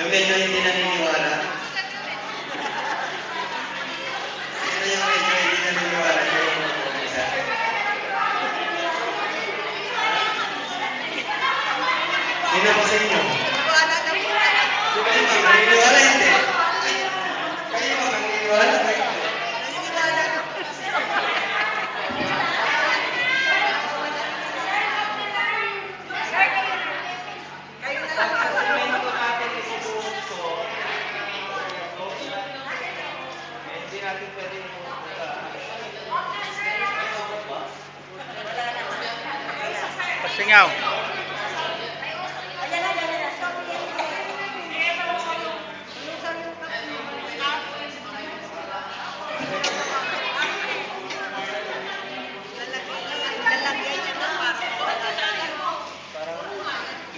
Yung medyo hindi naniniwala. Sino yung medyo hindi naniniwala? Sino po sa inyo? Sino yung naniniwala hindi? Kayo mo naniniwala? Pasingaw.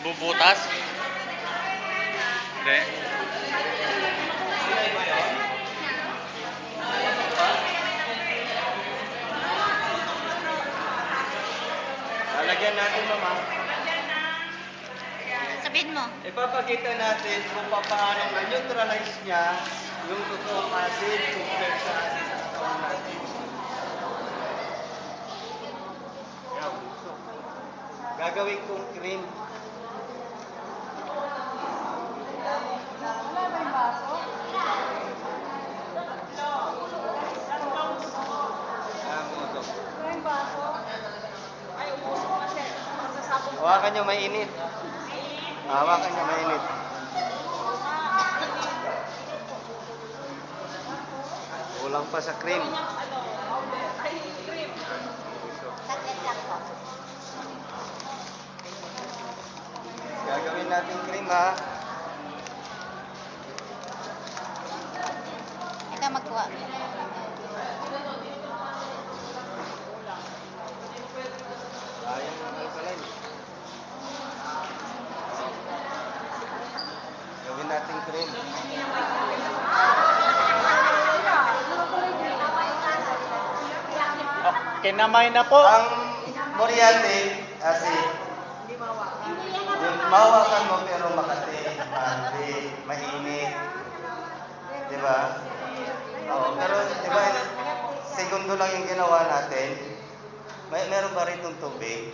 Bubutas? Hindi. Lalagyan natin, mama. Sabihin mo. Ipapakita natin kung paano na-neutralize niya yung totoong acid compared sa acid sa katawan natin. Yan. Gagawin kong cream. Hawakan nyo, mainit. Hawakan nyo, mainit. Kulang pa sa cream. Saglit lang po. Gagawin natin cream, ha? Ikaw magkuha. Sayang ang alkaline. Gawin natin cream. Oh, kinamay na po. Ang moriate, acid. Yung mawakan mo pero makati, mandi, mainit. Di ba? Oo, pero di ba, segundo lang yung ginawa natin. Meron pa rin itong tubig.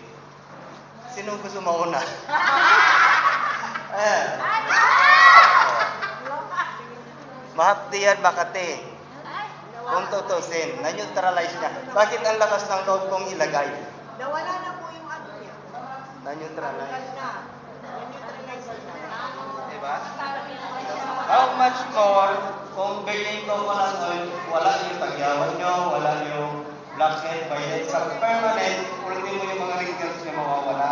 Sino gusto mauna? Ayan. Mahapdi yan, Makati. Kung tutusin, na-neutralize niya. Bakit ang lakas ng loob kong ilagay? Nawala na po yung ano niya. Na-neutralize. Na. Na-neutralize na. Diba? How much more kung bilhin ko walang oil, wala yung tagyawan nyo, wala yung blackhead, violet, sa permanent, ulitin mo yung mga wrinkles na mawawala.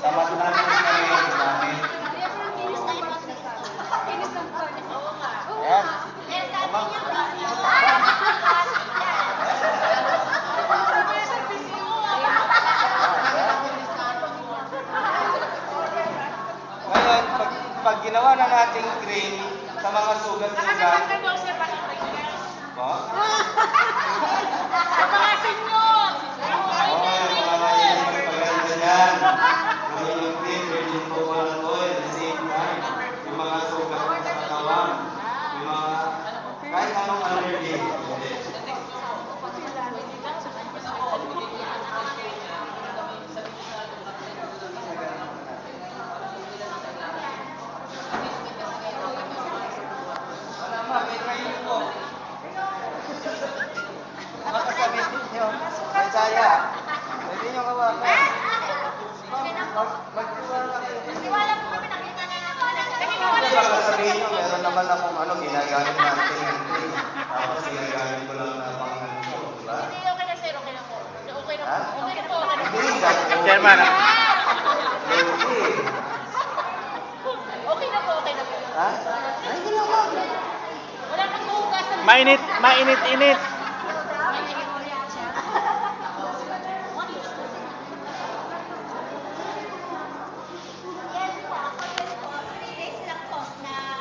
Tamad lang yung mga ginamit. Ayan. Ngayon, pag ginawa na nating cream sa mga sugat-sugat, ba? Oo, yung mga mahilig magpaganda yan. Gawin yung cream, virgin coconut oil, the same time. Yung mga sugat sa katawan, yung mga kahit anong allergy. Hindi. Wala ma, may training po. Makasabihin nyo, may saya. Pwede nyo hawakan. Magtiwala kayo. Nagtiwala po kami, nakita na naman. Baka sabihin nyo, meron naman akong ginagamit natin yung cream. Tapos ginagamit ko lang na pang diba? Hindi, okay na sir, okay na po. Okay na po. Ha? Okay na po, okay na po. Hindi, gagawin. Chairman. Hindi. Okay na po, okay na po. Ha? Ay, ginawa. Wala nang huhugasan. Mainit, mainit-init.